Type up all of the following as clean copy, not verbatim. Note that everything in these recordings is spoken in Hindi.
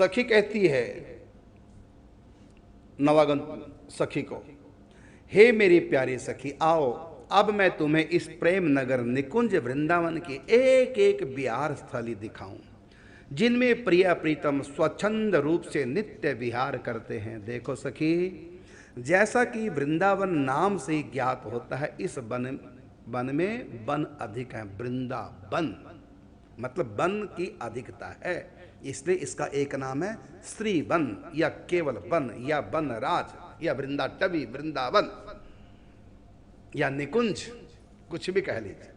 सखी कहती है नवागन सखी को, हे मेरी प्यारी सखी आओ, अब मैं तुम्हें इस प्रेम नगर निकुंज वृंदावन की एक एक विहार स्थली दिखाऊं, जिनमें प्रिय प्रीतम स्वच्छंद रूप से नित्य विहार करते हैं। देखो सखी, जैसा कि वृंदावन नाम से ही ज्ञात होता है, इस वन में वन अधिक है। वृंदावन मतलब वन की अधिकता है, इसलिए इसका एक नाम है श्री वन या केवल वन या वनराज या वृंदाटवी, वृंदावन या निकुंज, कुछ भी कह लीजिए।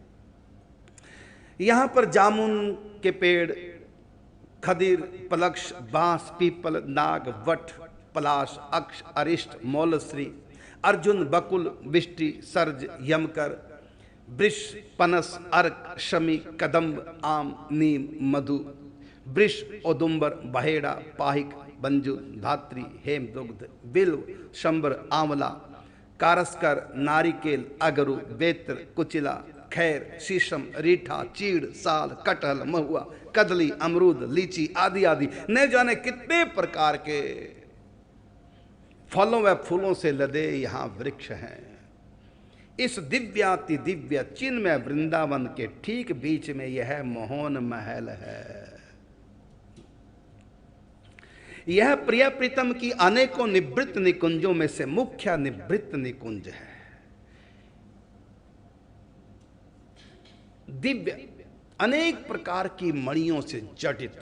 यहां पर जामुन के पेड़, खदीर, पलक्ष, बांस, पीपल, नाग, वट, पलाश, अक्ष, अरिष्ट, मौलश्री, अर्जुन, बकुल, बिष्टि, सर्ज, यमकर, वृष, पनस, अर्क, शमी, कदम्ब, आम, नीम, मधु, वृष, औदुंबर, बहेड़ा, पाहिक, बंजु, धात्री, हेमदुग्ध, बिल्व, शंबर, आंवला, कारस्कर, नारिकेल, अगरु, बेत्र, कुचिला, खैर, शीशम, रीठा, चीड़, साल, कटहल, महुआ, कदली, अमरूद, लीची आदि आदि न जाने कितने प्रकार के फलों व फूलों से लदे यहाँ वृक्ष हैं। इस दिव्याति दिव्य चिन्मय वृंदावन के ठीक बीच में यह मोहन महल है। यह प्रिय प्रीतम की अनेकों निवृत्त निकुंजों में से मुख्य निवृत्त निकुंज है। दिव्य अनेक प्रकार की मणियों से जटित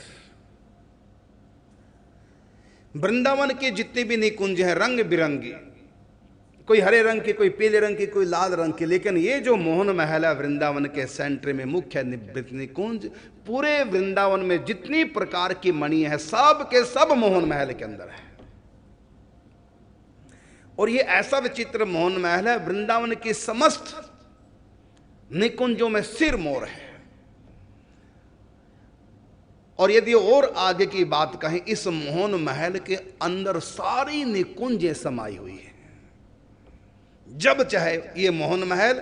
वृंदावन के जितने भी निकुंज हैं रंग बिरंगी, कोई हरे रंग की, कोई पीले रंग की, कोई लाल रंग की, लेकिन ये जो मोहन महल है वृंदावन के सेंटर में मुख्य निवृत्त निकुंज, पूरे वृंदावन में जितनी प्रकार की मणि है सब के सब मोहन महल के अंदर है। और ये ऐसा विचित्र मोहन महल है, वृंदावन की समस्त निकुंजों में सिर मोर है। और यदि और आगे की बात कहें, इस मोहन महल के अंदर सारी निकुंजें समाई हुई है। जब चाहे ये मोहन महल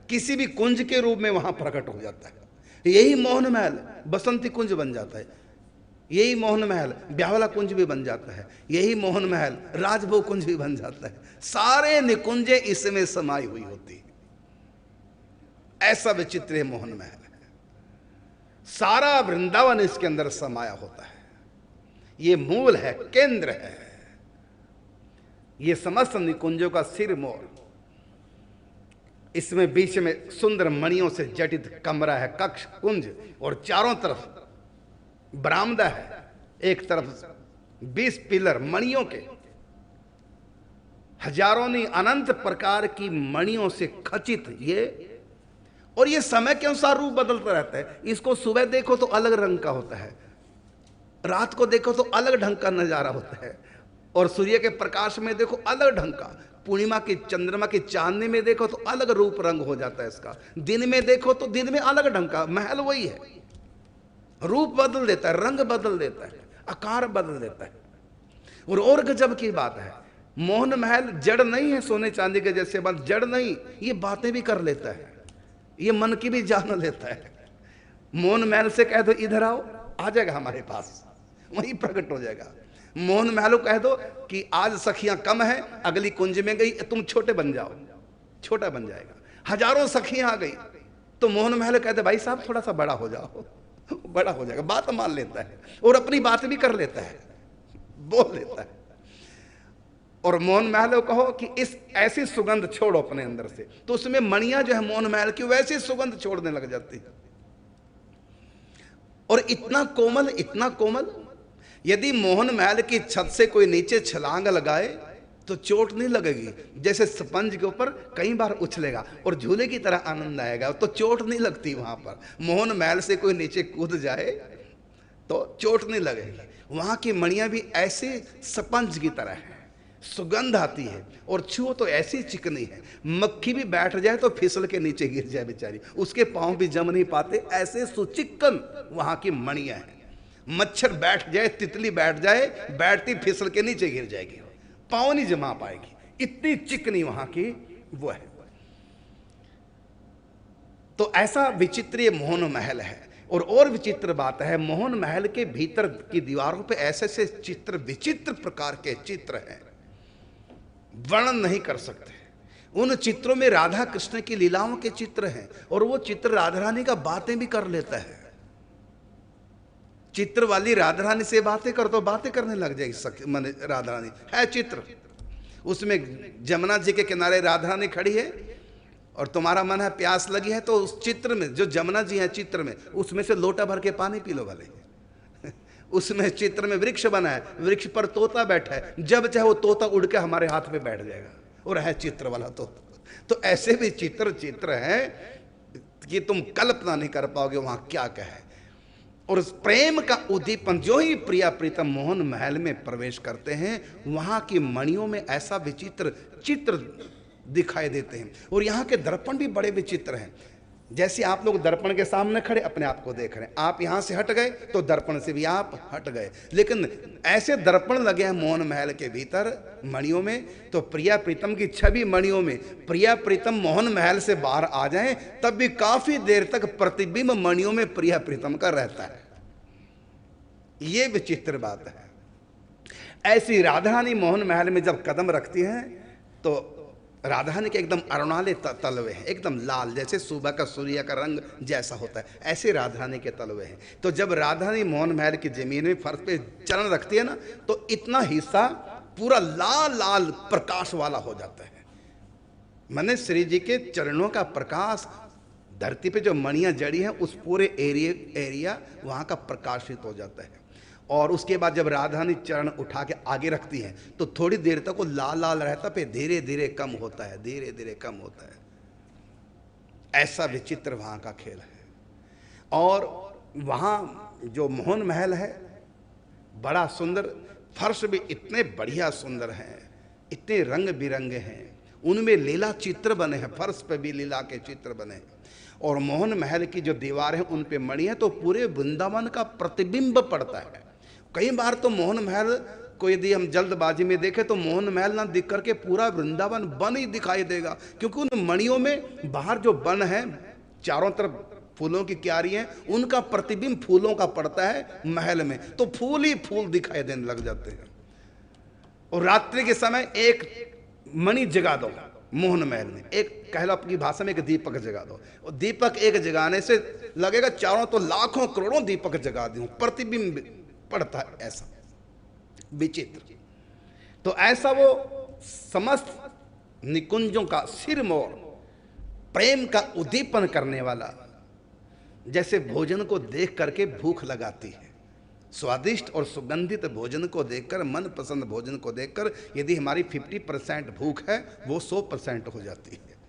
किसी भी कुंज के रूप में वहां प्रकट हो जाता है। यही मोहन महल बसंती कुंज बन जाता है, यही मोहन महल ब्यावला कुंज भी बन जाता है, यही मोहन महल राजभोग कुंज भी बन जाता है। सारे निकुंजें इसमें समाई हुई होती है। ऐसा विचित्र मोहन महल है, सारा वृंदावन इसके अंदर समाया होता है। ये मूल है, केंद्र है, ये समस्त निकुंजों का सिर मोर। इसमें बीच में सुंदर मणियों से जटित कमरा है, कक्ष, कुंज, और चारों तरफ बरामदा है। एक तरफ 20 पिलर मणियों के, हजारों नहीं अनंत प्रकार की मणियों से खचित ये। और ये समय के अनुसार रूप बदलता रहता है। इसको सुबह देखो तो अलग रंग का होता है, रात को देखो तो अलग ढंग का नजारा होता है, और सूर्य के प्रकाश में देखो अलग ढंग का, पूर्णिमा की, चंद्रमा की चांदनी में देखो तो अलग रूप रंग हो जाता है इसका, दिन में देखो तो दिन में अलग ढंग का। महल वही है, रूप बदल देता है, रंग बदल देता है, आकार बदल देता है। और गजब की बात है, मोहन महल जड़ नहीं है, सोने चांदी के जैसे बात जड़ नहीं, ये बातें भी कर लेता है, ये मन की भी जान लेता है। मोहन महल से कह दो इधर आओ, आ जाएगा हमारे पास, वहीं प्रकट हो जाएगा। मोहन महल कह दो कि आज सखियां कम हैं, अगली कुंज में गई, तुम छोटे बन जाओ, छोटा बन जाएगा। हजारों सखियां आ गई तो मोहन महल कहते भाई साहब थोड़ा सा बड़ा हो जाओ, बड़ा हो जाएगा। बात मान लेता है और अपनी बात भी कर लेता है, बोल लेता है। और मोहन महल कहो कि इस ऐसी सुगंध छोड़ो अपने अंदर से, तो उसमें मणियां जो है मोहन महल की वैसी सुगंध छोड़ने लग जाती है। और इतना कोमल, इतना कोमल, यदि मोहन महल की छत से कोई नीचे छलांग लगाए तो चोट नहीं लगेगी, जैसे स्पंज के ऊपर कई बार उछलेगा और झूले की तरह आनंद आएगा, तो चोट नहीं लगती वहां पर। मोहन महल से कोई नीचे कूद जाए तो चोट नहीं लगेगी। वहां की मणियां भी ऐसे स्पंज की तरह है, सुगंध आती है, और छुओ तो ऐसी चिकनी है, मक्खी भी बैठ जाए तो फिसल के नीचे गिर जाए बेचारी, उसके पांव भी जम नहीं पाते, ऐसे सुचिक्कन वहां की मणियां हैं। मच्छर बैठ जाए, तितली बैठ जाए, बैठती फिसल के नीचे गिर जाएगी, पांव नहीं जमा पाएगी, इतनी चिकनी वहां की वो है। तो ऐसा विचित्र मोहन महल है। और विचित्र बात है, मोहन महल के भीतर की दीवारों पे ऐसे ऐसे चित्र, विचित्र प्रकार के चित्र हैं, वर्णन नहीं कर सकते। उन चित्रों में राधा कृष्ण की लीलाओं के चित्र हैं, और वो चित्र राधा रानी का बातें भी कर लेता है। चित्र वाली राधा रानी से बातें कर तो बातें करने लग जाएगी मन राधा रानी है चित्र। उसमें जमुना जी के किनारे राधा रानी खड़ी है और तुम्हारा मन है प्यास लगी है, तो उस चित्र में जो जमुना जी है चित्र में, उसमें से लोटा भर के पानी पी लो भले। उसमें चित्र में वृक्ष बना है, वृक्ष पर तोता बैठा है, जब चाहे वो तोता उड़ के हमारे हाथ में बैठ जाएगा, और है चित्र वाला तोता। तो ऐसे भी चित्र है कि तुम कल्पना नहीं कर पाओगे वहां क्या क्या है। और उस प्रेम का उद्दीपन, जो ही प्रिया प्रीतम मोहन महल में प्रवेश करते हैं, वहां की मणियों में ऐसा विचित्र चित्र दिखाई देते हैं। और यहाँ के दर्पण भी बड़े विचित्र हैं। जैसे आप लोग दर्पण के सामने खड़े अपने आप को देख रहे हैं, आप यहाँ से हट गए तो दर्पण से भी आप हट गए, लेकिन ऐसे दर्पण लगे हैं मोहन महल के भीतर मणियों में, तो प्रिया प्रीतम की छवि मणियों में, प्रिया प्रीतम मोहन महल से बाहर आ जाएं तब भी काफी देर तक प्रतिबिंब मणियों में प्रिया प्रीतम का रहता है। ये विचित्र बात है। ऐसी राधा रानी मोहन महल में जब कदम रखती हैं तो राधा रानी के एकदम अरुणाले तलवे हैं, एकदम लाल, जैसे सुबह का सूर्य का रंग जैसा होता है, ऐसे राधा रानी के तलवे हैं। तो जब राधा रानी मोहन महल की जमीन में फर्श पे चरण रखती है ना, तो इतना हिस्सा पूरा लाल लाल प्रकाश वाला हो जाता है। मैंने श्री जी के चरणों का प्रकाश, धरती पे जो मणियां जड़ी हैं उस पूरे एरिया वहां का प्रकाशित हो जाता है। और उसके बाद जब राधा रानी चरण उठा के आगे रखती हैं तो थोड़ी देर तक वो लाल लाल रहता, फिर धीरे धीरे कम होता है, धीरे धीरे कम होता है। ऐसा विचित्र वहां का खेल है। और वहां जो मोहन महल है बड़ा सुंदर, फर्श भी इतने बढ़िया सुंदर हैं, इतने रंग बिरंगे हैं, उनमें लीला चित्र बने हैं, फर्श पे भी लीला के चित्र बने हैं। और मोहन महल की जो दीवार है उन पे मणि है, तो पूरे वृंदावन का प्रतिबिंब पड़ता है। कई बार तो मोहन महल को यदि हम जल्दबाजी में देखें तो मोहन महल ना दिख करके पूरा वृंदावन वन ही दिखाई देगा, क्योंकि उन मणियों में बाहर जो वन है, चारों तरफ फूलों की क्यारी है, उनका प्रतिबिंब फूलों का पड़ता है महल में, तो फूल ही फूल दिखाई देने लग जाते हैं। और रात्रि के समय एक मणि जगा दो मोहन महल में, एक कह लो अपनी भाषा में एक दीपक जगा दो, और दीपक एक जगाने से लगेगा चारों तो लाखों करोड़ों दीपक जगा दूं, प्रतिबिंब पड़ता है, ऐसा विचित्र। तो ऐसा वो समस्त निकुंजों का सिरमौर प्रेम का उद्दीपन करने वाला, जैसे भोजन को देख करके भूख लगाती है, स्वादिष्ट और सुगंधित भोजन को देखकर, मन पसंद भोजन को देखकर यदि हमारी 50% भूख है वो 100% हो जाती है।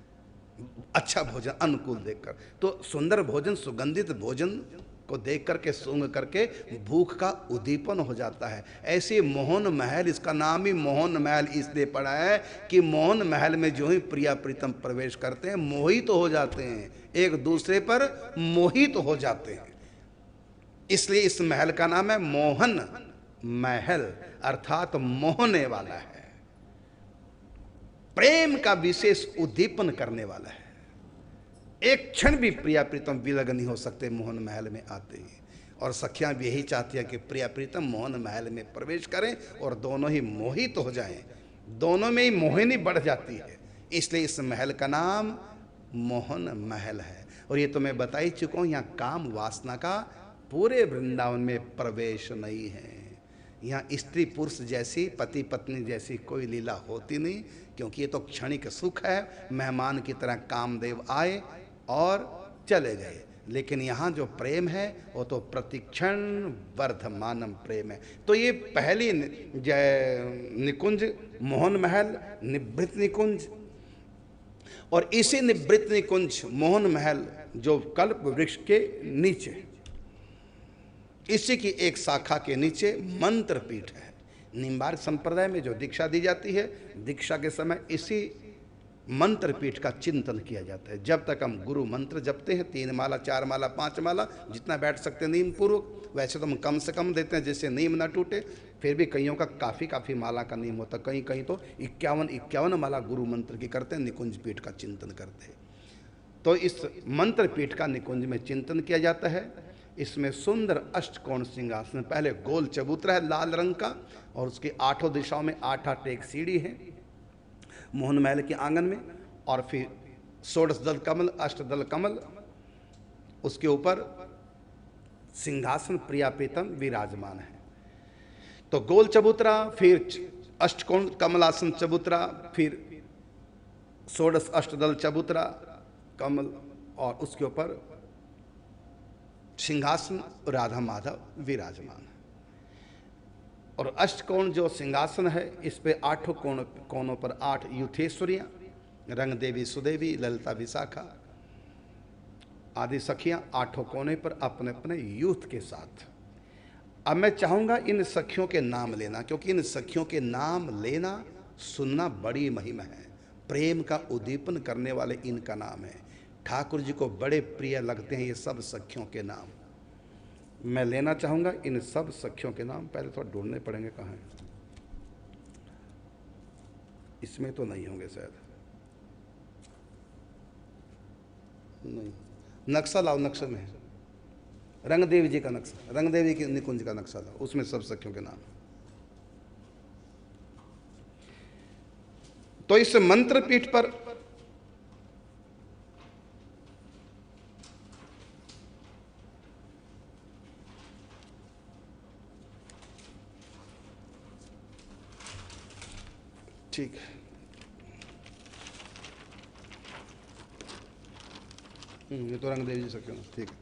अच्छा भोजन अनुकूल देखकर, तो सुंदर भोजन, सुगंधित भोजन को देख करके, सूंघ करके भूख का उद्दीपन हो जाता है। ऐसे मोहन महल, इसका नाम ही मोहन महल इसलिए पड़ा है कि मोहन महल में जो ही प्रिया प्रीतम प्रवेश करते हैं मोहित हो जाते हैं, एक दूसरे पर मोहित हो जाते हैं। इसलिए इस महल का नाम है मोहन महल, अर्थात मोहने वाला है, प्रेम का विशेष उद्दीपन करने वाला है। एक क्षण भी प्रिया प्रीतम विलग नहीं हो सकते मोहन महल में आते ही। और सखियां भी यही चाहती हैं कि प्रिया प्रीतम मोहन महल में प्रवेश करें और दोनों ही मोहित हो जाएं, दोनों में ही मोहिनी बढ़ जाती है। इसलिए इस महल का नाम मोहन महल है। और ये तो मैं बता ही चुका हूँ, यहाँ काम वासना का पूरे वृंदावन में प्रवेश नहीं है। यहाँ स्त्री पुरुष जैसी, पति पत्नी जैसी कोई लीला होती नहीं, क्योंकि ये तो क्षणिक सुख है। मेहमान की तरह कामदेव आए और चले गए, लेकिन यहाँ जो प्रेम है वो तो प्रतिक्षण वर्धमानम प्रेम है। तो ये पहली निकुंज मोहन महल, निवृत्त निकुंज, और इसी निवृत्त निकुंज मोहन महल जो कल्प वृक्ष के नीचे, इसी की एक शाखा के नीचे मंत्र पीठ है। निम्बार्क संप्रदाय में जो दीक्षा दी जाती है, दीक्षा के समय इसी मंत्र पीठ का चिंतन किया जाता है। जब तक हम गुरु मंत्र जपते हैं, 3 माला 4 माला 5 माला जितना बैठ सकते हैं नीम पूर्वक, वैसे तो हम कम से कम देते हैं जिससे नीम ना टूटे। फिर भी कईयों का काफ़ी माला का नीम होता है, कहीं कहीं तो 51 माला गुरु मंत्र की करते हैं, निकुंज पीठ का चिंतन करते हैं। तो इस मंत्र पीठ का निकुंज में चिंतन किया जाता है। इसमें सुंदर अष्टकोण सिंहासन, पहले गोल चबूतरा है लाल रंग का, और उसकी आठों दिशाओं में 8-8 एक सीढ़ी है मोहन महल के आंगन में, और फिर 16 दल कमल, 8 दल कमल, उसके ऊपर सिंहासन प्रिया प्रीतम विराजमान है। तो गोल चबूतरा, फिर अष्टकोण कमलासन चबूतरा, फिर 16 अष्टदल चबूतरा कमल, और उसके ऊपर सिंहासन राधा माधव विराजमान है। और अष्टकोण जो सिंहासन है, इस पे 8 कोणों पर 8 युथेश्वरियां, रंग देवी सुदेवी, ललिता विशाखा आदि सखियां 8 कोने पर अपने अपने यूथ के साथ। अब मैं चाहूंगा इन सखियों के नाम लेना, क्योंकि इन सखियों के नाम लेना सुनना बड़ी महिमा है। प्रेम का उद्दीपन करने वाले इनका नाम है। ठाकुर जी को बड़े प्रिय लगते हैं ये सब सखियों के नाम। मैं लेना चाहूंगा इन सब सखियों के नाम। पहले थोड़ा ढूंढने पड़ेंगे कहाँ हैं, इसमें तो नहीं होंगे शायद, नहीं। नक्शा लाओ, नक्शे में रंगदेवी जी का नक्शा, रंगदेवी के निकुंज का नक्शा लाओ, उसमें सब सखियों के नाम। तो इस मंत्र पीठ पर ठीक है, ये तो रंगदेवी जी सखियों, ठीक है।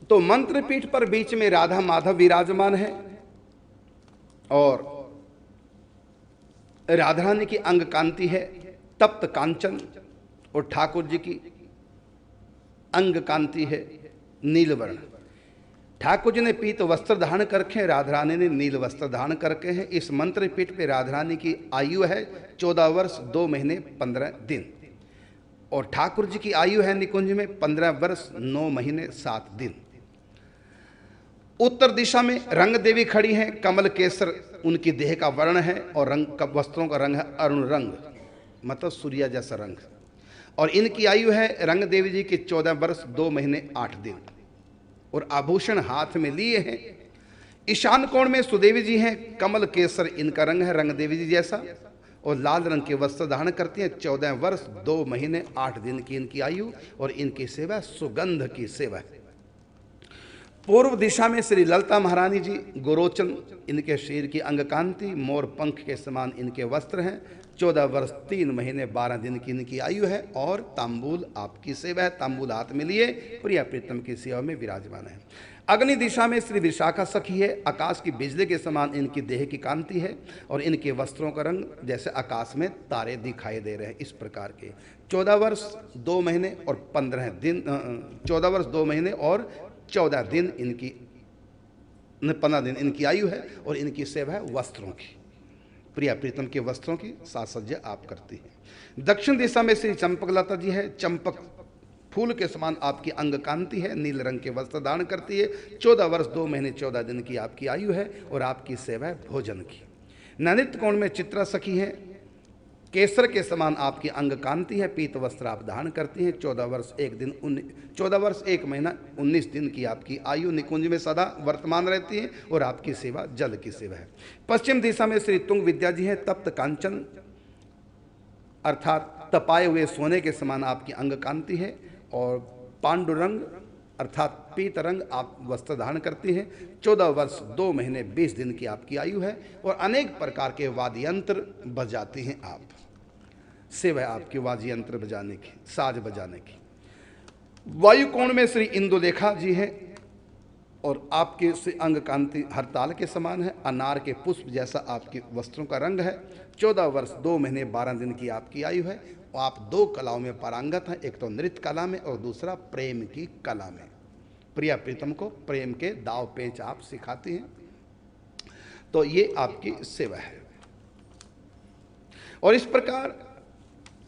तो मंत्र पीठ पर बीच में राधा माधव विराजमान है, और राधा रानी की अंग कांति है तप्त कांचन, और ठाकुर जी की अंग कांति है नीलवर्ण। ठाकुर जी ने पीत वस्त्र धारण करके, राधा रानी ने नील वस्त्र धारण करके हैं। इस मंत्र पीठ पे राधा रानी की आयु है 14 वर्ष 2 महीने 15 दिन, और ठाकुर जी की आयु है निकुंज में 15 वर्ष 9 महीने 7 दिन। उत्तर दिशा में रंग देवी खड़ी हैं, कमल केसर उनकी देह का वर्ण है, और रंग का वस्त्रों का रंग है अरुण रंग, मतलब सूर्य जैसा रंग। और इनकी आयु है रंग देवी जी की 14 वर्ष 2 महीने 8 दिन, और आभूषण हाथ में लिए हैं। ईशान कोण में सुदेवी जी हैं, कमल केसर इनका रंग है रंग देवी जी जैसा, और लाल रंग के वस्त्र धारण करती हैं। 14 वर्ष 2 महीने 8 दिन की इनकी आयु, और इनकी सेवा सुगंध की सेवा है। पूर्व दिशा में श्री ललिता महारानी जी, गोरोचन इनके शरीर की अंग कांति, मोर पंख के समान इनके वस्त्र हैं। 14 वर्ष 3 महीने 12 दिन की इनकी आयु है, और तांबूल आपकी सेवा है, तांबूल हाथ में लिए प्रिया प्रीतम की सेवा में विराजमान है। अग्नि दिशा में श्री विशाखा सखी है, आकाश की बिजली के समान इनकी देह की कांति है, और इनके वस्त्रों का रंग जैसे आकाश में तारे दिखाई दे रहे हैं, इस प्रकार के। 14 वर्ष 2 महीने और 15 दिन, 14 वर्ष 2 महीने और 14 दिन इनकी, 15 दिन इनकी आयु है, और इनकी सेवा है वस्त्रों की, प्रिया प्रीतम के वस्त्रों की साज सज्जा आप करती हैं। दक्षिण दिशा में श्री चंपकलता जी है, चंपक फूल के समान आपकी अंग कांति है, नील रंग के वस्त्र धारण करती है। 14 वर्ष 2 महीने 14 दिन की आपकी आयु है, और आपकी सेवा है भोजन की। नैनित कोण में चित्रा सखी है, केसर के समान आपकी अंग कांति है, पीत वस्त्र आप धारण करती हैं। 14 वर्ष 1 महीना 19 दिन की आपकी आयु, निकुंज में सदा वर्तमान रहती है, और आपकी सेवा जल की सेवा है। पश्चिम दिशा में श्री तुंग विद्या जी हैं, तप्त कांचन अर्थात तपाए हुए सोने के समान आपकी अंग कांति है, और पांडुरंग अर्थात पीत रंग आप वस्त्र धारण करती हैं। 14 वर्ष 2 महीने 20 दिन की आपकी आयु है, और अनेक प्रकार के वाद्य यंत्र बजाती हैं आप, सेवा है आपकी वाद्य यंत्र बजाने की, साज बजाने की। वायु कोण में श्री इंदुलेखा जी हैं, और आपके से अंग कांति हरताल के समान है, अनार के पुष्प जैसा आपके वस्त्रों का रंग है। 14 वर्ष 2 महीने 12 दिन की आपकी आयु है, और आप 2 कलाओं में पारंगत हैं, एक तो नृत्य कला में और दूसरा प्रेम की कला में। प्रिया प्रीतम को प्रेम के दाव पेच आप सिखाती हैं, तो ये आपकी सेवा है। और इस प्रकार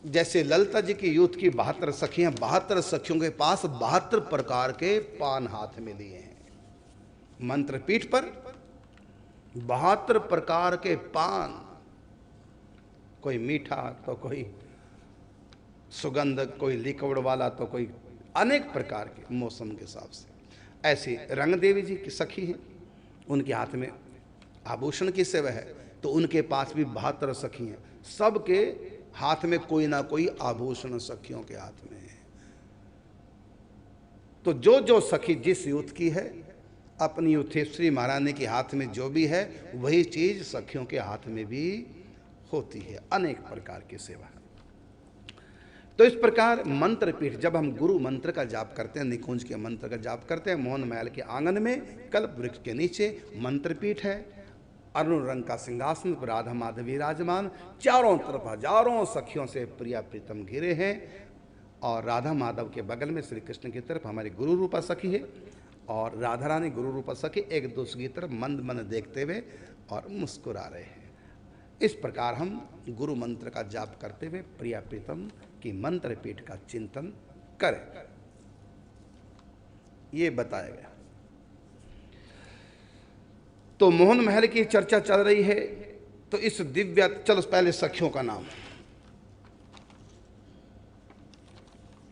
जैसे ललिता जी की यूथ की 72 सखियां, 72 सखियों के पास 72 प्रकार के पान हाथ में लिए हैं। मंत्र पीठ पर 72 प्रकार के पान, कोई मीठा तो कोई सुगंध, कोई लिक्विड वाला तो कोई अनेक प्रकार के मौसम के हिसाब से। ऐसे रंग देवी जी की सखी हैं, उनके हाथ में आभूषण की सेवा है, तो उनके पास भी 72 सखी हैं, सबके हाथ में कोई ना कोई आभूषण सखियों के हाथ में है। तो जो जो सखी जिस युद्ध की है, अपनी युद्धेश्वरी महारानी के हाथ में जो भी है वही चीज सखियों के हाथ में भी होती है। अनेक प्रकार की सेवा। तो इस प्रकार मंत्र पीठ, जब हम गुरु मंत्र का जाप करते हैं, निकुंज के मंत्र का जाप करते हैं, मोहन महल के आंगन में कल्प वृक्ष के नीचे मंत्र पीठ है, अरुण रंग का सिंहासन पर राधा माधव विराजमान, चारों तरफ हजारों सखियों से प्रिया प्रीतम घिरे हैं, और राधा माधव के बगल में श्री कृष्ण की तरफ हमारी गुरु रूपा सखी है, और राधा रानी गुरु रूपा सखी एक दूसरे की तरफ मंद मन देखते हुए और मुस्कुरा रहे हैं। इस प्रकार हम गुरु मंत्र का जाप करते हुए प्रिया प्रीतम की मंत्र पीठ का चिंतन करें, ये बताया गया। तो मोहन महल की चर्चा चल रही है, तो इस दिव्य, चलो पहले सखियों का नाम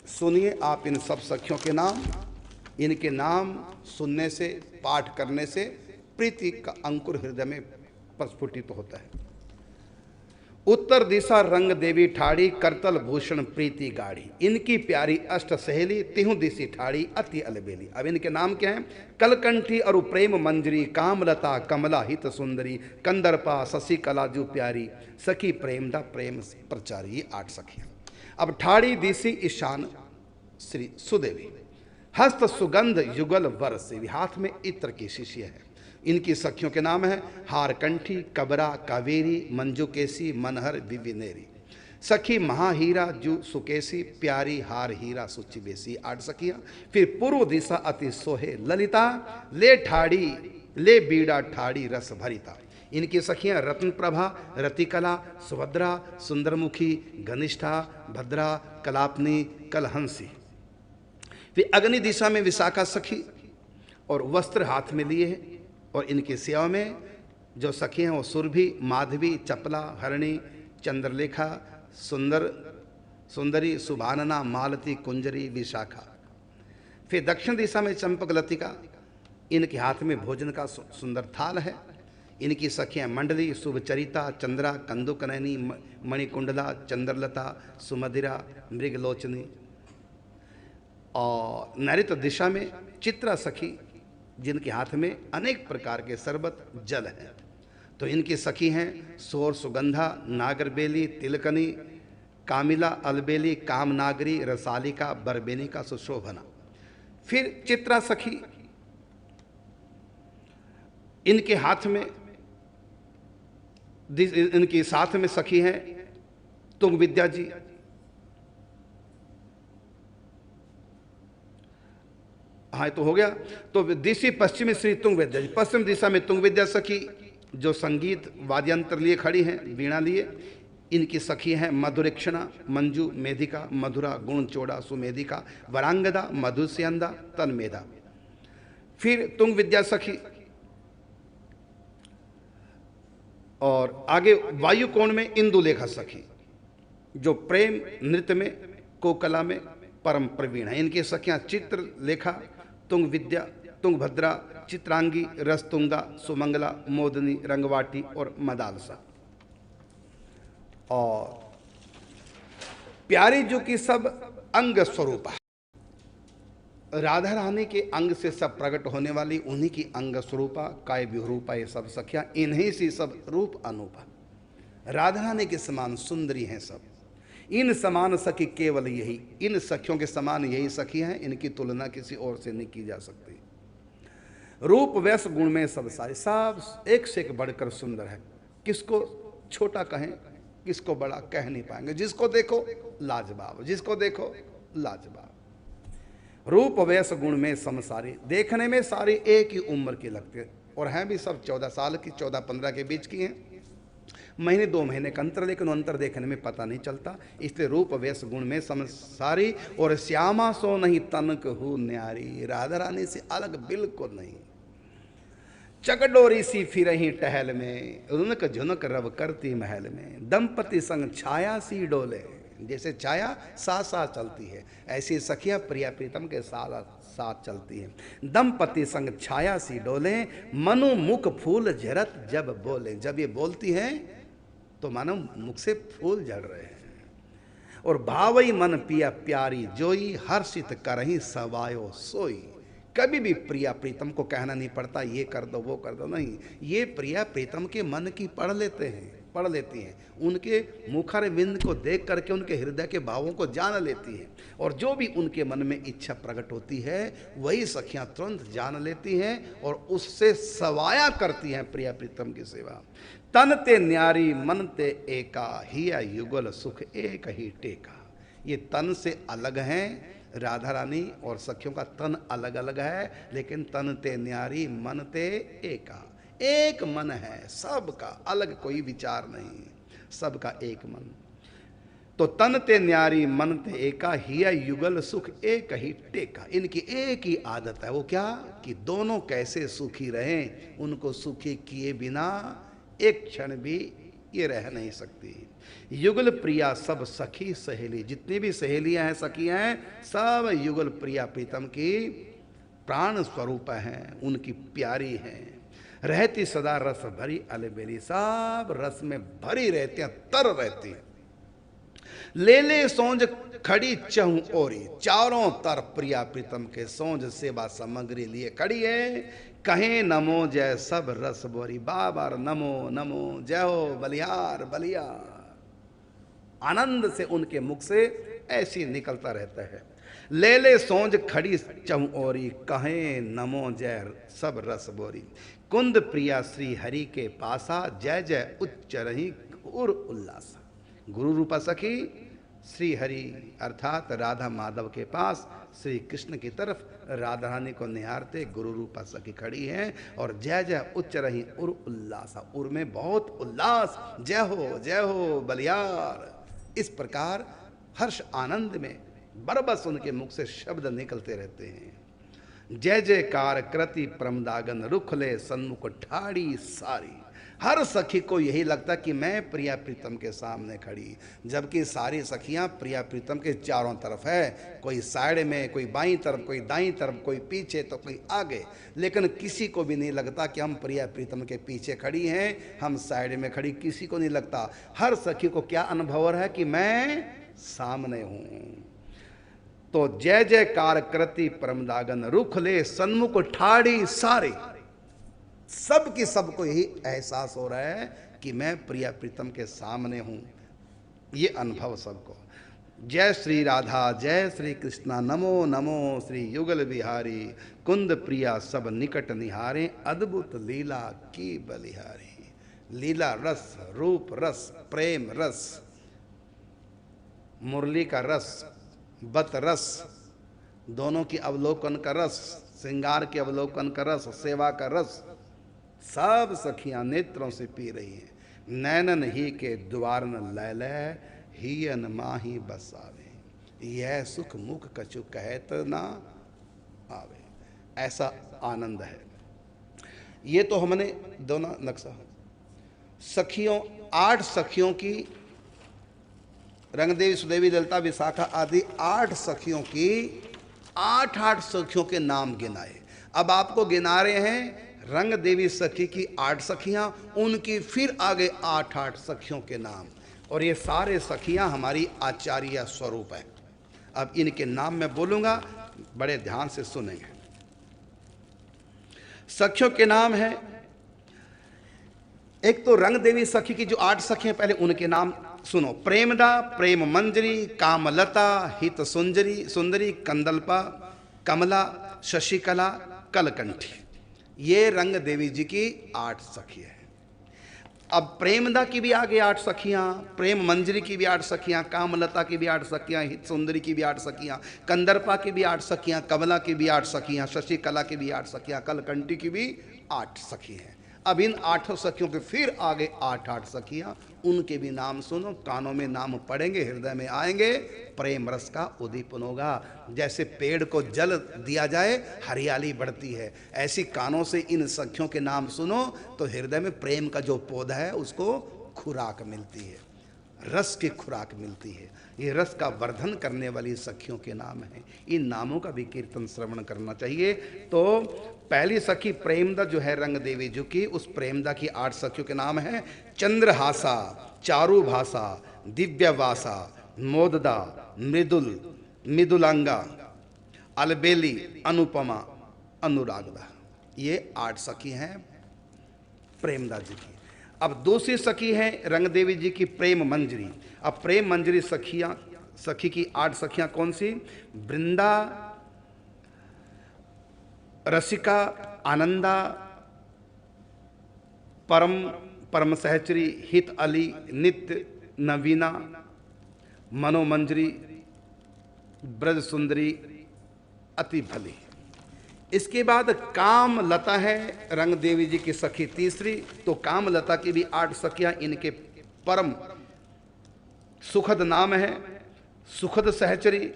सुनिए आप, इन सब सखियों के नाम। इनके नाम सुनने से, पाठ करने से प्रीति का अंकुर हृदय में प्रस्फुटित होता है। उत्तर दिशा रंग देवी ठाड़ी, करतल भूषण प्रीति गाढ़ी, इनकी प्यारी अष्ट सहेली, तिहु दिशी ठाड़ी अति अलबेली। अब इनके नाम क्या हैं? कलकंठी और प्रेम मंजरी, कामलता कमला हित सुंदरी, कंदरपा शशि कला जो प्यारी, सखी प्रेमदा प्रेम प्रचारी। ये 8 सखियां। अब ठाड़ी दिशी ईशान श्री सुदेवी, हस्त सुगंध युगल वर सेवी, हाथ में इत्र की शिष्य है। इनकी सखियों के नाम है हारकंठी, कबरा, कावेरी, मंजुकेसी, मनहर, विविनेरी। सखी महाहीरा जू सुकेसी, प्यारी हार हीरा सुचि बेसी। 8 सखियां। फिर पूर्व दिशा अति सोहे ललिता, ले ठाड़ी ले बीड़ा ठाड़ी रस भरिता। इनकी सखियां रत्न प्रभा, रतिकला, सुभद्रा, सुंदरमुखी, घनिष्ठा, भद्रा, कलापनी, कलहंसी। फिर अग्नि दिशा में विशाखा सखी, और वस्त्र हाथ में लिए हैं, और इनकी सेवा में जो सखी हैं वो सुरभि, माधवी, चपला, हरणी, चंद्रलेखा, सुंदरी, सुभानना, मालती, कुंजरी, विशाखा। फिर दक्षिण दिशा में चंपक लतिका, इनके हाथ में भोजन का सुंदर थाल है। इनकी सखियां मंडली, शुभचरिता, चंद्रा, कंदुकनयनी, मणिकुंडला, चंद्रलता, सुमधिरा, मृगलोचनी। और नैऋत्य दिशा में चित्रा सखी, जिनके हाथ में अनेक प्रकार के शरबत जल है। तो इनकी सखी हैं सोर सुगंधा, नागरबेली, तिलकनी, कामिला, अलबेली, कामनागरी, रसालिका, बरबेनिका, सुशोभना। फिर चित्रा सखी, इनके हाथ में, इनकी साथ में सखी हैं तुंग विद्या जी। हाँ तो हो गया। तो दिशी पश्चिमी श्री तुंग विद्या जी, पश्चिम दिशा में तुंग विद्या सखी जो संगीत वाद्यंत्र लिए खड़ी हैं, वीणा लिए। इनकी सखी हैं मधुरिक्षणा, मंजू, मेधिका, मधुरा, गुणचोड़ा, सुमेधिका, वरांगदा, मधुस्यंदा, तन्मेधा। फिर तुंग विद्या सखी, और आगे वायु कोण में इंदुलेखा सखी, जो प्रेम नृत्य में, कोकला में परम प्रवीण है। इनकी सखियां चित्रलेखा, तुंग विद्या, तुंगभद्रा, चित्रांगी, रसतुंगा, सुमंगला, मोदनी, रंगवाटी और मदालसा। और प्यारी जो कि सब अंग स्वरूप है, राधा रानी के अंग से सब प्रकट होने वाली उन्हीं की अंग स्वरूपा, काय विरूपा, ये सब सखियां, इन्हीं से सब रूप अनूपा। राधा रानी के समान सुंदरी हैं सब। इन समान सखी केवल यही, इन सखियों के समान यही सखी हैं, इनकी तुलना किसी और से नहीं की जा सकती। रूप वैस गुण में सब सारे, सब एक से एक बढ़कर सुंदर है। किसको छोटा कहें, किसको बड़ा कह नहीं पाएंगे। जिसको देखो लाजवाब, जिसको देखो लाजवाब। रूप वैस गुण में सम सारी, देखने में सारी एक ही उम्र की लगती है, और हैं भी सब 14 साल की, 14-15 के बीच की हैं। महीने 2 महीने का अंतर, लेकिन अंतर देखने में पता नहीं चलता। इसलिए रूप वेश गुण में समसारी, और श्यामा सो नहीं तनक हूँ न्यारी, राधा रानी से अलग बिल्कुल नहीं। चकडोरी सी फिरही टहल में, रुनक झुनक रव करती महल में, दंपति संग छाया सी डोले। जैसे छाया साथ साथ चलती है, ऐसी सखियां प्रिया प्रीतम के साथ साथ चलती हैं। दंपति संग छाया सी डोले, मनु मुख फूल झरत जब बोले। जब ये बोलती हैं तो मानो मुख से फूल झड़ रहे हैं। और भावई मन पिया प्यारी जोई, हर्षित करही सवायो सोई। कभी भी प्रिया प्रीतम को कहना नहीं पड़ता ये कर दो वो कर दो, नहीं, ये प्रिया प्रीतम के मन की पढ़ लेती हैं, उनके मुखर बिंद को देख करके उनके हृदय के भावों को जान लेती हैं। और जो भी उनके मन में इच्छा प्रकट होती है वही सखियां तुरंत जान लेती हैं और उससे सवाया करती हैं प्रिया प्रीतम की सेवा। तन ते न्यारी मन ते एका, हिया युगल सुख एक ही टेका। ये तन से अलग हैं, राधा रानी और सखियों का तन अलग अलग है, लेकिन तन ते न्यारी मन ते एका, एक मन है सबका, अलग कोई विचार नहीं, सबका एक मन। तो तन ते न्यारी मन ते एका, हिया युगल सुख एक ही टेका। इनकी एक ही आदत है, वो क्या कि दोनों कैसे सुखी रहें, उनको सुखी किए बिना एक क्षण भी ये रह नहीं सकती। युगल प्रिया सब सखी सहेली, जितनी भी सहेलियां हैं सखियां हैं सब युगल प्रिया प्रीतम की प्राण स्वरूप हैं, उनकी प्यारी हैं। रहती सदा रस भरी अलबेली, सब रस में भरी रहती हैं, तर रहती हैं। ले ले सोंज खड़ी चहु ओरी, चारों तरफ प्रिया प्रीतम के सोंज सेवा सामग्री लिए खड़ी है। कहें नमो जय सब रस बोरी, बाबर नमो नमो जय हो बलिहार बलिहार। आनंद से उनके मुख से ऐसी निकलता रहता है। ले ले सोंज खड़ी चहु ओरी, कहें नमो जय सब रस बोरी। कुंद प्रिया श्री हरि के पासा, जय जय उच्च रही उर उल्लासा। गुरु रूपा सखी श्री हरि अर्थात राधा माधव के पास श्री कृष्ण की तरफ राधा रानी को निहारते गुरु रूपा सखी खड़ी हैं और जय जय उच्च रही उर उल्लासा, उर में बहुत उल्लास, जय हो बलियार। इस प्रकार हर्ष आनंद में बरबस उनके मुख से शब्द निकलते रहते हैं। जय जयकार कृति प्रमदागन, रुखले सन्मुख ठाड़ी सारी। हर सखी को यही लगता कि मैं प्रिया प्रीतम के सामने खड़ी, जबकि सारी सखियां प्रिया प्रीतम के चारों तरफ है, कोई साइड में, कोई बाईं तरफ, कोई दाईं तरफ, कोई पीछे तो कोई आगे, लेकिन किसी को भी नहीं लगता कि हम प्रिया प्रीतम के पीछे खड़ी हैं, हम साइड में खड़ी, किसी को नहीं लगता। हर सखी को क्या अनुभव है कि मैं सामने हूं। तो जय जयकार कृति परमदागन, रुख ले सन्मुख ठाड़ी सारे। सबकी सबको यही एहसास हो रहा है कि मैं प्रिया प्रीतम के सामने हूं, ये अनुभव सबको। जय श्री राधा जय श्री कृष्णा, नमो नमो श्री युगल बिहारी। कुंद प्रिया सब निकट निहारे, अद्भुत लीला की बलिहारी। लीला रस, रूप रस, प्रेम रस, मुरली का रस, बत रस, दोनों की अवलोकन का रस, श्रृंगार के अवलोकन का रस, सेवा का रस, सब सखियां नेत्रों से पी रही हैं। नैनन ही के द्वार न लैल, हियन माही बसावे। यह सुख मुख कछु कहत ना आवे, ऐसा आनंद है। ये तो हमने दोनों नक्शा सखियों, 8 सखियों की, रंगदेवी सुदेवी ललिता विशाखा आदि 8 सखियों की 8 सखियों के नाम गिनाए। अब आपको गिना रहे हैं रंग देवी सखी की 8 सखियां, उनकी फिर आगे 8 सखियों के नाम, और ये सारे सखियां हमारी आचार्य स्वरूप है। अब इनके नाम मैं बोलूंगा, बड़े ध्यान से सुनेंगे। सखियों के नाम है, एक तो रंग देवी सखी की जो 8 सखियां, पहले उनके नाम सुनो। प्रेमदा, प्रेम मंजरी, कामलता, हित सुंदरी सुंदरी, कंदल्पा, कमला, शशिकला, कलकंठी। ये रंग देवी जी की 8 सखी है। अब प्रेमदा की भी आगे 8 सखियां, प्रेम मंजरी की भी 8 सखियां, कामलता की भी 8 सखियां, हित सुंदरी की भी 8 सखियां, कंदर्पा की भी 8 सखियां, कमला की भी 8 सखियां, शशिकला की भी 8 सखियां, कलकंठी की भी 8 सखी हैं। अब इन 8 सखियों के फिर आगे 8 सखियां, उनके भी नाम सुनो, कानों में नाम पड़ेंगे, हृदय में आएंगे, प्रेम रस का उद्दीपन होगा। जैसे पेड़ को जल दिया जाए हरियाली बढ़ती है, ऐसी कानों से इन सखियों के नाम सुनो तो हृदय में प्रेम का जो पौधा है उसको खुराक मिलती है। रस की खुराक मिलती है। ये रस का वर्धन करने वाली सखियों के नाम हैं। इन नामों का भी कीर्तन श्रवण करना चाहिए। तो पहली सखी प्रेमदा जो है रंग देवी जी की, उस प्रेमदा की 8 सखियों के नाम हैं चंद्रहासा, चारुभाषा, दिव्यवासा, मोददा, मृदुल, मृदुलांगा, अलबेली, अनुपमा, अनुरागदा। ये 8 सखी हैं प्रेमदा जी की। अब दूसरी सखी है रंग देवी जी की प्रेम मंजरी। अब प्रेम मंजरी सखी की 8 सखियां कौन सी? वृंदा, रसिका, आनंदा, परम सहचरी, हित अली, नित्य, नवीना, मनोमंजरी, ब्रज सुंदरी, अति भली। इसके बाद काम लता है रंग देवी जी की सखी तीसरी। तो काम लता की भी 8 सखियां, इनके परम सुखद नाम है सुखद सहचरी,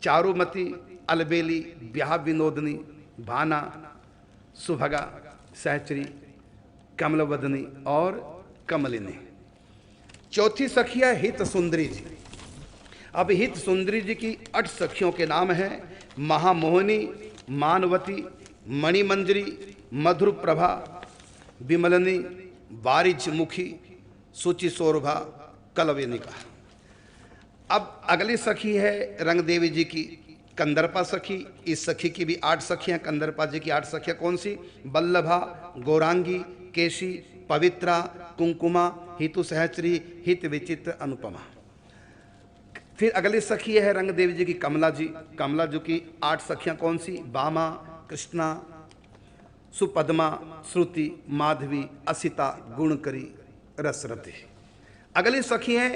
चारुमती, अलबेली, ब्याह विनोदनी, भाना, सुभगा, सहचरी, कमलवदनी और कमलिनी। चौथी सखिया हित सुंदरी जी। अब हित सुंदरी जी की 8 सखियों के नाम हैं महामोहिनी, मानवती, मणिमंजरी, मधुर प्रभा, विमलनी, वारिज मुखी, सुचि शोरभा, कलवेनिका। अब अगली सखी है रंग देवी जी की कंदर्पा सखी। इस सखी की भी 8 सखियां, कंदर्पा जी की 8 सखियां कौन सी? बल्लभा, गौरांगी, केशी, पवित्रा, कुंकुमा, हितु सहचरी, हित विचित्र, अनुपमा। फिर अगली सखी है रंग देवी जी की कमला जी। कमला जी की 8 सखियां कौन सी? बामा, कृष्णा, सुपद्मा, श्रुति, माधवी, असिता, गुणकरी, रसरती। अगली सखी है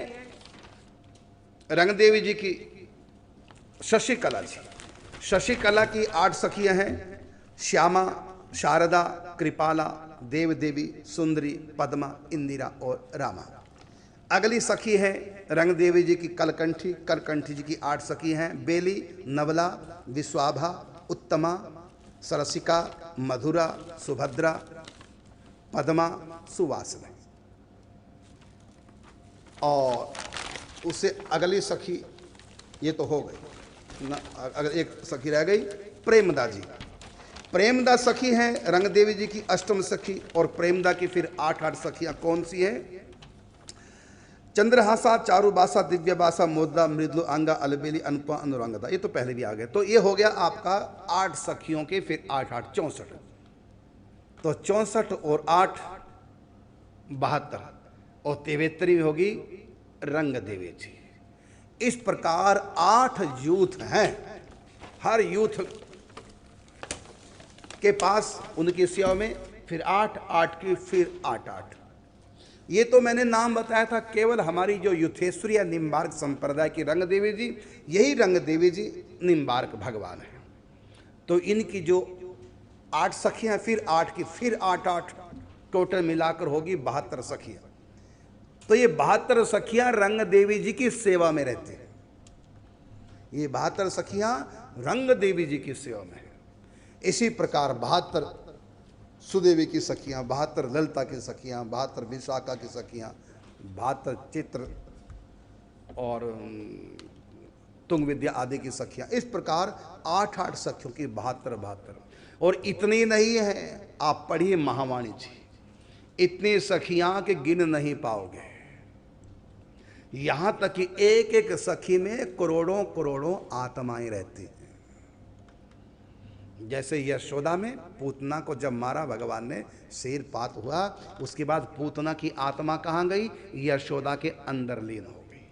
रंग देवी जी की शशिकला जी। शशिकला की 8 सखियां हैं श्यामा, शारदा, कृपाला, देव देवी, सुंदरी, पद्मा, इंदिरा और रामा। अगली सखी है रंग देवी जी की कलकंठी। कलकंठी जी की 8 सखी हैं बेली, नवला, विश्वाभा, उत्तमा, सरसिका, मधुरा, सुभद्रा, पद्मा, सुवासना। और उससे अगली सखी, ये तो हो गई ना, अगर एक सखी रह गई प्रेमदा जी। प्रेमदा सखी हैं रंग देवी जी की 8वीं सखी। और प्रेमदा की फिर 8 सखियां कौन सी हैं? चंद्रहासा, चारुबासा, दिव्यबासा, मोदा, मृदु अंगा, अलबेली, अनुपमा, अनुरंगदा। ये तो पहले भी आ गए। तो ये हो गया आपका 8 सखियों के, फिर 8 8 64। तो 64 और 8 72 और 73 होगी रंग देवी जी। इस प्रकार 8 यूथ हैं। हर यूथ के पास उनकी सेवा में फिर 8 8 की, फिर 8 8। ये तो मैंने नाम बताया था केवल हमारी जो युथेश्वरी या निम्बार्क संप्रदाय की रंग देवी जी, यही रंग देवी जी निम्बार्क भगवान है। तो इनकी जो 8 सखियां, फिर 8 की, फिर 8 8, टोटल मिलाकर होगी 72 सखियां। तो ये 72 सखियां रंग देवी जी की सेवा में रहती हैं। ये 72 सखियां रंग देवी जी की सेवा में है। इसी प्रकार 72 सुदेवी की सखियां, 72 ललिता की सखियां, 72 विशाखा की सखियां, 72 चित्र और तुंग विद्या आदि की सखियां। इस प्रकार 8 8 सखियों की 72 72। और इतनी नहीं है, आप पढ़िए महावाणी जी, इतनी सखियां के गिन नहीं पाओगे। यहां तक कि एक एक सखी में करोड़ों करोड़ों आत्माएं रहती हैं। जैसे यशोदा में पूतना को जब मारा भगवान ने, सिर पात हुआ, उसके बाद पूतना की आत्मा कहाँ गई? यशोदा के अंदर लीन हो गई।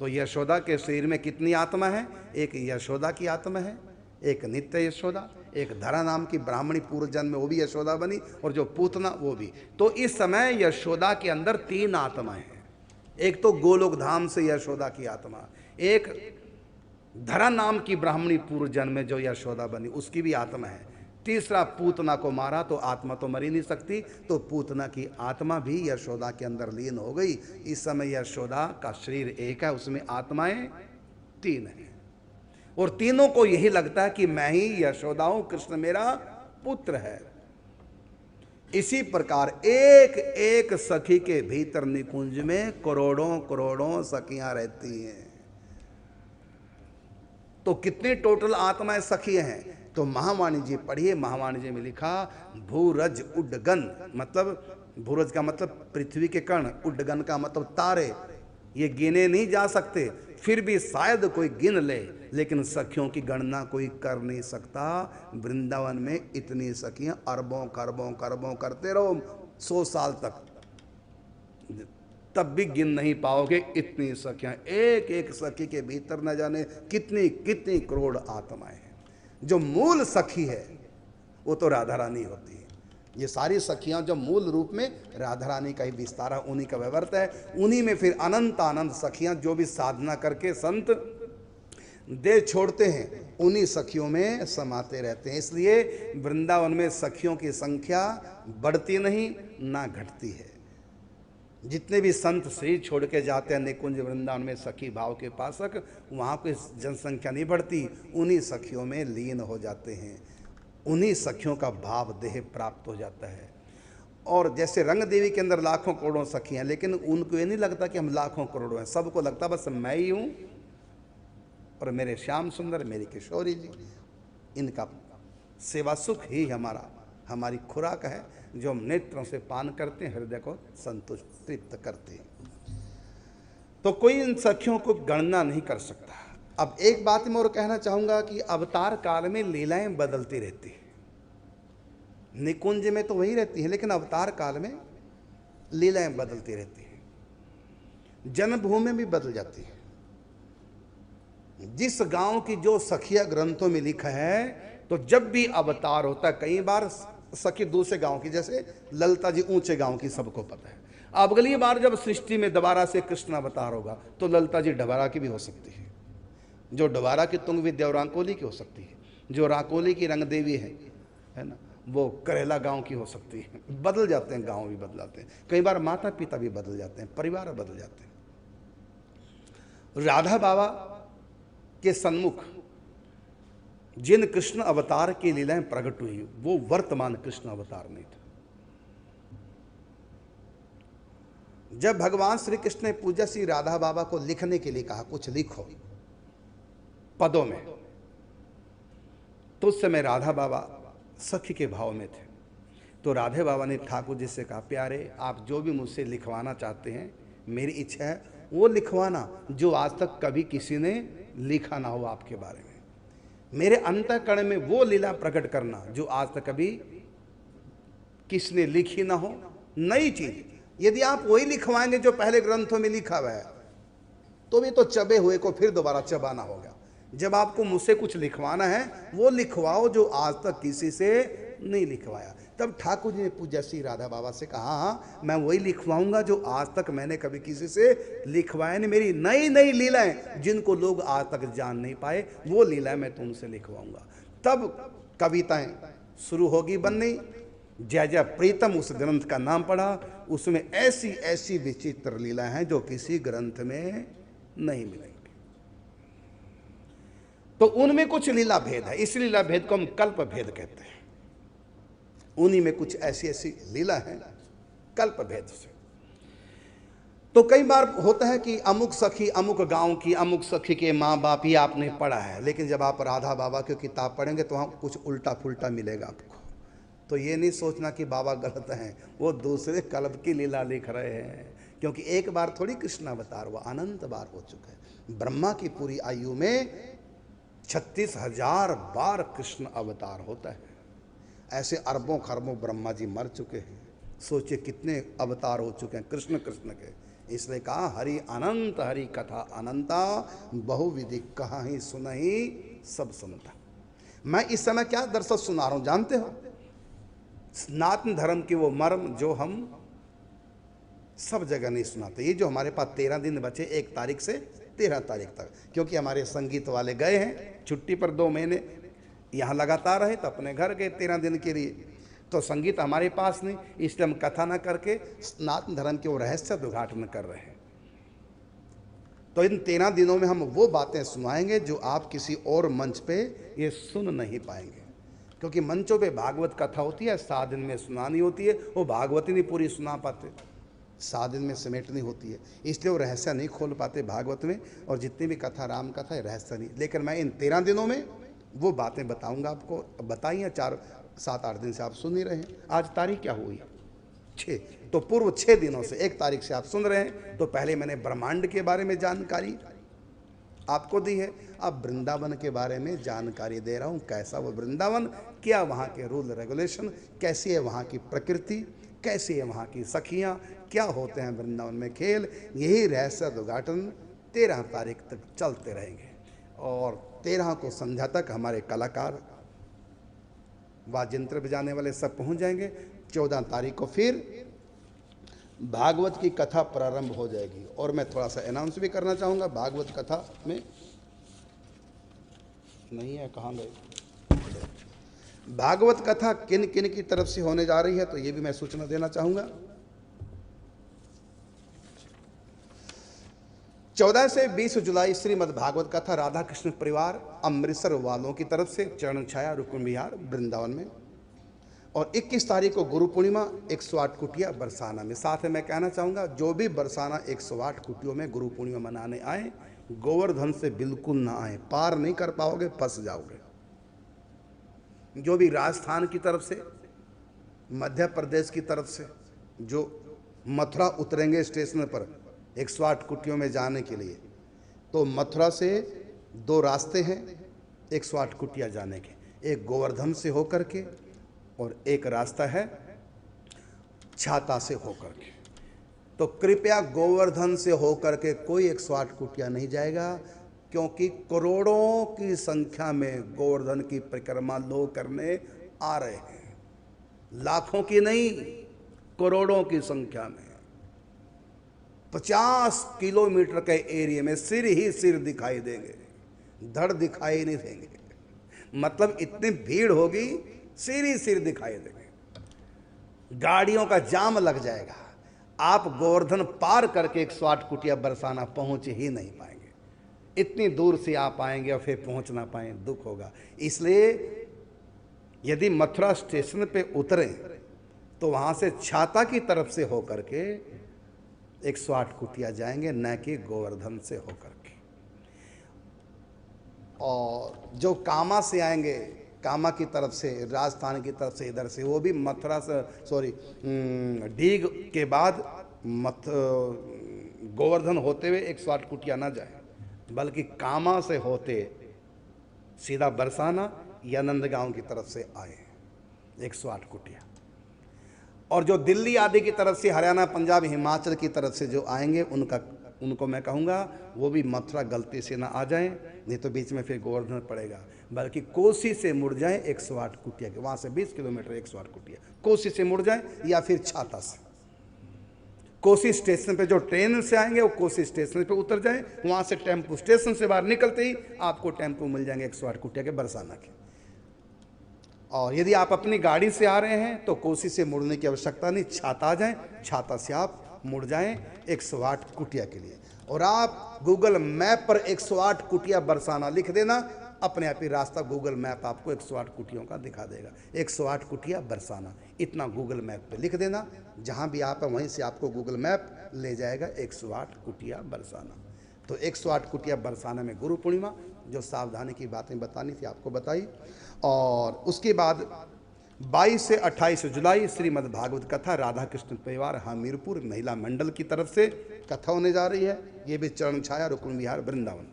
तो यशोदा के शरीर में कितनी आत्मा है? एक यशोदा की आत्मा है, एक नित्य यशोदा, एक धरा नाम की ब्राह्मणी पूर्व जन्म में वो भी यशोदा बनी, और जो पूतना वो भी। तो इस समय यशोदा के अंदर 3 आत्माएं हैं। एक तो गोलोक धाम से यशोदा की आत्मा, एक धरा नाम की ब्राह्मणी पूर्व जन्म में जो यशोदा बनी उसकी भी आत्मा है, तीसरा पूतना को मारा तो आत्मा तो मर ही नहीं सकती, तो पूतना की आत्मा भी यशोदा के अंदर लीन हो गई। इस समय यशोदा का शरीर एक है, उसमें आत्माएं 3 हैं, और तीनों को यही लगता है कि मैं ही यशोदा हूं, कृष्ण मेरा पुत्र है। इसी प्रकार एक एक सखी के भीतर निकुंज में करोड़ों करोड़ों सखियां रहती हैं। तो कितनी टोटल आत्माएं सखी हैं? तो महावाणी जी पढ़िए, महावाणी जी में लिखा भूरज उड्डगन, मतलब भूरज का मतलब पृथ्वी के कण, उड्डगन का मतलब तारे। ये गिने नहीं जा सकते, फिर भी शायद कोई गिन ले, लेकिन सखियों की गणना कोई कर नहीं सकता। वृंदावन में इतनी सखियां अरबों खरबों करबों करते रहो 100 साल तक, तब भी गिन नहीं पाओगे इतनी सखियां। एक एक सखी के भीतर न जाने कितनी कितनी करोड़ आत्माएं हैं। जो मूल सखी है वो तो राधा रानी होती है। ये सारी सखियां जो मूल रूप में राधा रानी का ही विस्तार है, उन्हीं का व्यवर्त है। उन्हीं में फिर अनंत अनंत सखियां जो भी साधना करके संत दे छोड़ते हैं, उन्हीं सखियों में समाते रहते हैं। इसलिए वृंदावन में सखियों की संख्या बढ़ती नहीं ना घटती है। जितने भी संत शरीर छोड़ के जाते हैं निकुंज वृंदावन में सखी भाव के पासक, वहाँ कोई जनसंख्या नहीं बढ़ती, उन्हीं सखियों में लीन हो जाते हैं, उन्हीं सखियों का भाव देह प्राप्त हो जाता है। और जैसे रंग देवी के अंदर लाखों करोड़ों सखी हैं, लेकिन उनको ये नहीं लगता कि हम लाखों करोड़ों हैं। सबको लगता बस मैं ही हूँ और मेरे श्याम सुंदर, मेरी किशोरी जी, इनका सेवा सुख ही हमारी खुराक है, जो हम नेत्रों से पान करते हैं, हृदय को संतुष्ट तृप्त करते हैं। तो कोई इन सखियों को गणना नहीं कर सकता। अब एक बात मैं और कहना चाहूंगा कि अवतार काल में लीलाएं बदलती रहती हैं। निकुंज में तो वही रहती है, लेकिन अवतार काल में लीलाएं बदलती रहती हैं। जन्मभूमि भी बदल जाती है। जिस गांव की जो सखिया ग्रंथों में लिखा है, तो जब भी अवतार होता है, कई बार सखी दूसरे गांव की, जैसे ललिता जी ऊंचे गांव की, सबको पता है। अब अगली बार जब सृष्टि में दोबारा से कृष्ण अवतार होगा, तो ललिता जी डबारा की भी हो सकती है, जो डबारा की तुंग विद्या और राकोली की हो सकती है, जो राकोली की रंग देवी है ना, वो करेला गांव की हो सकती है। बदल जाते हैं, गांव भी बदलाते हैं, कई बार माता पिता भी बदल जाते हैं, परिवार बदल जाते हैं। राधा बाबा के सन्मुख जिन कृष्ण अवतार की लीलाएं प्रकट हुई, वो वर्तमान कृष्ण अवतार नहीं था। जब भगवान श्री कृष्ण ने पूज्य श्री राधा बाबा को लिखने के लिए कहा, कुछ लिखो पदों में, तो उस समय राधा बाबा सखी के भाव में थे। तो राधे बाबा ने ठाकुर जी से कहा, प्यारे आप जो भी मुझसे लिखवाना चाहते हैं, मेरी इच्छा है वो लिखवाना जो आज तक कभी किसी ने लिखा ना हो आपके बारे में। मेरे अंतःकरण में वो लीला प्रकट करना जो आज तक कभी किसने लिखी ना हो, नई चीज। यदि आप वही लिखवाएंगे जो पहले ग्रंथों में लिखा हुआ है, तो भी तो चबे हुए को फिर दोबारा चबाना होगा। जब आपको मुझसे कुछ लिखवाना है, वो लिखवाओ जो आज तक किसी से नहीं लिखवाया। तब ठाकुर जी ने पूज्य श्री राधा बाबा से कहा, हाँ मैं वही लिखवाऊंगा जो आज तक मैंने कभी किसी से लिखवाया नहीं। मेरी नई नई लीलाएं जिनको लोग आज तक जान नहीं पाए, वो लीलाएं मैं तुमसे लिखवाऊंगा। तब कविताएं शुरू होगी बननी। जय जय प्रीतम उस ग्रंथ का नाम पढ़ा, उसमें ऐसी ऐसी विचित्र लीलाएं हैं जो किसी ग्रंथ में नहीं मिलेंगी। तो उनमें कुछ लीला भेद है, इस लीला भेद को हम कल्प भेद कहते हैं। उन्हीं में कुछ ऐसी ऐसी लीला है कल्प भेद से। तो कई बार होता है कि अमुक सखी अमुक गांव की, अमुक सखी के माँ बाप ही आपने पढ़ा है, लेकिन जब आप राधा बाबा की किताब पढ़ेंगे तो वहाँ कुछ उल्टा पुल्टा मिलेगा आपको। तो ये नहीं सोचना कि बाबा गलत हैं, वो दूसरे कल्प की लीला लिख रहे हैं। क्योंकि एक बार थोड़ी कृष्ण अवतार हुआ, अनंत बार हो चुका है। ब्रह्मा की पूरी आयु में 36,000 बार कृष्ण अवतार होता है। ऐसे अरबों खरबों ब्रह्मा जी मर चुके हैं। सोचिए कितने अवतार हो चुके हैं कृष्ण कृष्ण के। इसलिए कहा हरि अनंत हरि कथा अनंता, बहुविधि कहा ही सुनही सब सुनता। मैं इस समय क्या दरअसल सुना रहा हूं जानते हो? सनातन धर्म की वो मर्म जो हम सब जगह नहीं सुनाते। ये जो हमारे पास 13 दिन बचे, 1 तारीख से 13 तारीख तक, क्योंकि हमारे संगीत वाले गए हैं छुट्टी पर 2 महीने, यहाँ लगातार रहे तो अपने घर गए 13 दिन के लिए। तो संगीत हमारे पास नहीं, इसलिए हम कथा ना करके सनातन धर्म के वो रहस्य उद्घाटन कर रहे हैं। तो इन 13 दिनों में हम वो बातें सुनाएंगे जो आप किसी और मंच पे ये सुन नहीं पाएंगे। क्योंकि मंचों पे भागवत कथा होती है, 7 दिन में सुनानी होती है, वो भागवत ही नहीं पूरी सुना पाते, 7 दिन में समेटनी होती है, इसलिए वो रहस्य नहीं खोल पाते भागवत में। और जितनी भी कथा राम कथा है रहस्य नहीं, लेकिन मैं इन 13 दिनों में वो बातें बताऊंगा आपको। बताई हैं 4-7-8 दिन से आप सुन ही रहे हैं। आज तारीख क्या हुई? 6। तो पूर्व 6 दिनों से 1 तारीख से आप सुन रहे हैं। तो पहले मैंने ब्रह्मांड के बारे में जानकारी आपको दी है, अब वृंदावन के बारे में जानकारी दे रहा हूँ। कैसा वो वृंदावन, क्या वहाँ के रूल रेगुलेशन, कैसी है वहाँ की प्रकृति, कैसी है वहाँ की सखियाँ, क्या होते हैं वृंदावन में खेल, यही रहस्य उद्घाटन 13 तारीख तक चलते रहेंगे। और 13 को संध्या तक हमारे कलाकार वाद्यंत्र बजाने वाले सब पहुँच जाएंगे। 14 तारीख को फिर भागवत की कथा प्रारंभ हो जाएगी। और मैं थोड़ा सा अनाउंस भी करना चाहूँगा, भागवत कथा में नहीं है, कहाँ गए? भागवत कथा किन किन की तरफ से होने जा रही है, तो ये भी मैं सूचना देना चाहूँगा। 14 से 20 जुलाई श्रीमद् भागवत कथा राधा कृष्ण परिवार अमृतसर वालों की तरफ से चरण छाया रुक्मिणी विहार वृंदावन में। और 21 तारीख को गुरु पूर्णिमा 108 कुटिया बरसाना में। साथ में मैं कहना चाहूँगा, जो भी बरसाना 108 कुटियों में गुरु पूर्णिमा मनाने आए, गोवर्धन से बिल्कुल ना आए, पार नहीं कर पाओगे, फंस जाओगे। जो भी राजस्थान की तरफ से, मध्य प्रदेश की तरफ से जो मथुरा उतरेंगे स्टेशन पर 108 कुटियों में जाने के लिए, तो मथुरा से 2 रास्ते हैं 108 कुटिया जाने के, एक गोवर्धन से होकर के और एक रास्ता है छाता से होकर के। तो कृपया गोवर्धन से होकर के कोई 108 कुटिया नहीं जाएगा, क्योंकि करोड़ों की संख्या में गोवर्धन की परिक्रमा लोग करने आ रहे हैं, लाखों की नहीं, करोड़ों की संख्या में। 50 किलोमीटर के एरिया में सिर ही सिर दिखाई देंगे, धड़ दिखाई नहीं देंगे। मतलब इतनी भीड़ होगी, सिर ही सिर दिखाई देंगे, गाड़ियों का जाम लग जाएगा। आप गोवर्धन पार करके 108 कुटिया बरसाना पहुंच ही नहीं पाएंगे। इतनी दूर से आप आएंगे और फिर पहुंच ना पाए, दुख होगा। इसलिए यदि मथुरा स्टेशन पे उतरें तो वहां से छाता की तरफ से होकर के 108 कुटिया जाएंगे, न कि गोवर्धन से होकर के। और जो कामा से आएंगे, कामा की तरफ से, राजस्थान की तरफ से, इधर से, वो भी मथुरा से डीग के बाद गोवर्धन होते हुए 108 कुटिया ना जाए, बल्कि कामा से होते सीधा बरसाना या नंदगांव की तरफ से आए 108 कुटिया। और जो दिल्ली आदि की तरफ से, हरियाणा, पंजाब, हिमाचल की तरफ से जो आएंगे, उनको मैं कहूँगा वो भी मथुरा गलती से ना आ जाएं, नहीं तो बीच में फिर गोवर्धन पड़ेगा। बल्कि कोसी से मुड़ जाएं 108 कुटिया के, वहाँ से 20 किलोमीटर 108 कुटिया, कोसी से मुड़ जाएं या फिर छाता से। कोसी स्टेशन पे जो ट्रेन से आएंगे वो कोसी स्टेशन पे उतर जाएं, वहाँ से टेम्पो, स्टेशन से बाहर निकलते ही आपको टेम्पो मिल जाएंगे 108 कुटिया के बरसाना के। और यदि आप अपनी गाड़ी से आ रहे हैं तो कोसी से मुड़ने की आवश्यकता नहीं, छाता आ जाएं, छाता से आप मुड़ जाएं 108 कुटिया के लिए। और आप गूगल मैप पर 108 कुटिया बरसाना लिख देना, अपने आप ही रास्ता गूगल मैप आपको 108 कुटियों का दिखा देगा। 108 कुटिया बरसाना, इतना गूगल मैप पे लिख देना, जहाँ भी आप हैं वहीं से आपको गूगल मैप ले जाएगा 108 कुटिया बरसाना। तो 108 कुटिया बरसाना में गुरु पूर्णिमा, जो सावधानी की बातें बतानी थी आपको बताई। और उसके बाद 22 से 28 जुलाई श्रीमद् भागवत कथा राधा कृष्ण परिवार हमीरपुर महिला मंडल की तरफ से कथा होने जा रही है। ये भी चरण छाया रुक्मिणी विहार वृंदावन।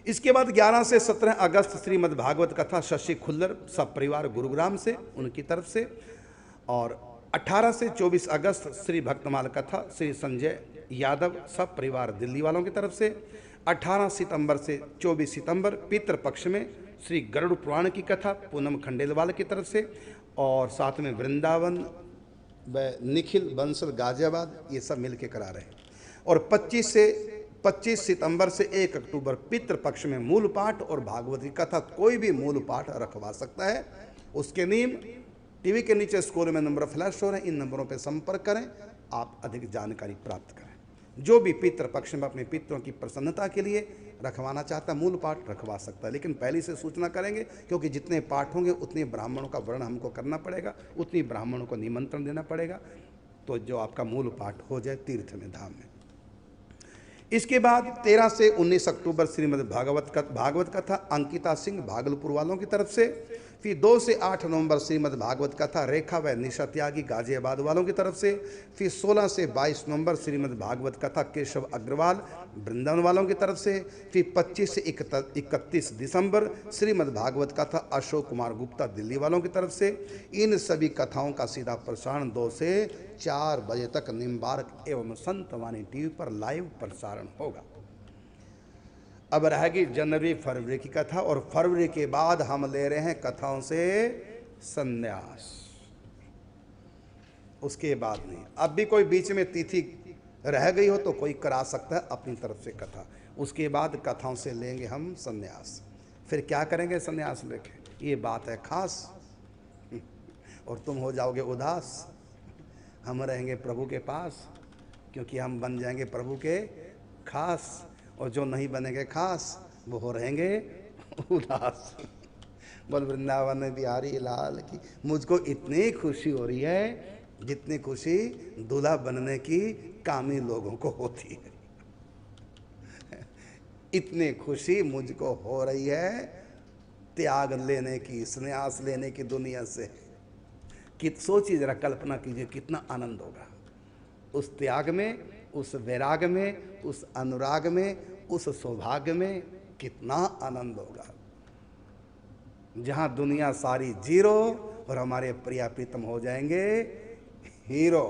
इसके बाद 11 से 17 अगस्त श्रीमद् भागवत कथा शशि खुल्लर सब परिवार गुरुग्राम से, उनकी तरफ से। और 18 से 24 अगस्त श्री भक्तमाल कथा श्री संजय यादव सब परिवार दिल्ली वालों की तरफ से। 18 सितंबर से 24 सितंबर पितृपक्ष में श्री गरुड़ पुराण की कथा पूनम खंडेलवाल की तरफ से। और साथ में वृंदावन व निखिल बंसल गाजियाबाद, ये सब मिलके करा रहे हैं। और 25 सितंबर से 1 अक्टूबर पितृपक्ष में मूल पाठ और भागवत की कथा, कोई भी मूल पाठ रखवा सकता है। उसके नियम टीवी के नीचे स्क्रोल में नंबर फ्लैश हो रहे हैं, इन नंबरों पर संपर्क करें, आप अधिक जानकारी प्राप्त करें। जो भी पितृ पक्ष में अपने पितरों की प्रसन्नता के लिए रखवाना चाहता है मूल पाठ रखवा सकता है, लेकिन पहले से सूचना करेंगे, क्योंकि जितने पाठ होंगे उतने ब्राह्मणों का वर्ण हमको करना पड़ेगा, उतनी ब्राह्मणों को निमंत्रण देना पड़ेगा, तो जो आपका मूल पाठ हो जाए तीर्थ में, धाम में। इसके बाद 13 से 19 अक्टूबर श्रीमद् भागवत कथा अंकिता सिंह भागलपुर वालों की तरफ से। फिर 2 से 8 नवंबर श्रीमद् भागवत कथा रेखा व निशा त्यागी गाजियाबाद वालों की तरफ से। फिर 16 से 22 नवंबर श्रीमद् भागवत कथा केशव अग्रवाल वृंदावन वालों की तरफ से। फिर 25 से 31 दिसंबर श्रीमद् भागवत कथा अशोक कुमार गुप्ता दिल्ली वालों की तरफ से। इन सभी कथाओं का सीधा प्रसारण 2 से 4 बजे तक निम्बार्क एवं संतवाणी टीवी पर लाइव प्रसारण होगा। अब रहेगी जनवरी फरवरी की कथा, और फरवरी के बाद हम ले रहे हैं कथाओं से संन्यास। उसके बाद नहीं, अब भी कोई बीच में तिथि रह गई हो तो कोई करा सकता है अपनी तरफ से कथा, उसके बाद कथाओं से लेंगे हम संन्यास। फिर क्या करेंगे संन्यास लेके, ये बात है खास, और तुम हो जाओगे उदास। हम रहेंगे प्रभु के पास, क्योंकि हम बन जाएंगे प्रभु के खास, और जो नहीं बनेंगे खास वो हो रहेंगे उदास। बोल वृंदावन बिहारी लाल की। मुझको इतनी खुशी हो रही है जितनी खुशी दूल्हा बनने की कामी लोगों को होती है। इतनी खुशी मुझको हो रही है त्याग लेने की, संन्यास लेने की दुनिया से। सोचिए जरा, कल्पना कीजिए कितना आनंद होगा उस त्याग में, उस वैराग में, उस अनुराग में, उस सौभाग्य में। कितना आनंद होगा जहां दुनिया सारी जीरो और हमारे प्रिया प्रीतम हो जाएंगे हीरो।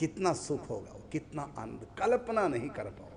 कितना सुख होगा, कितना आनंद, कल्पना नहीं कर पाओ।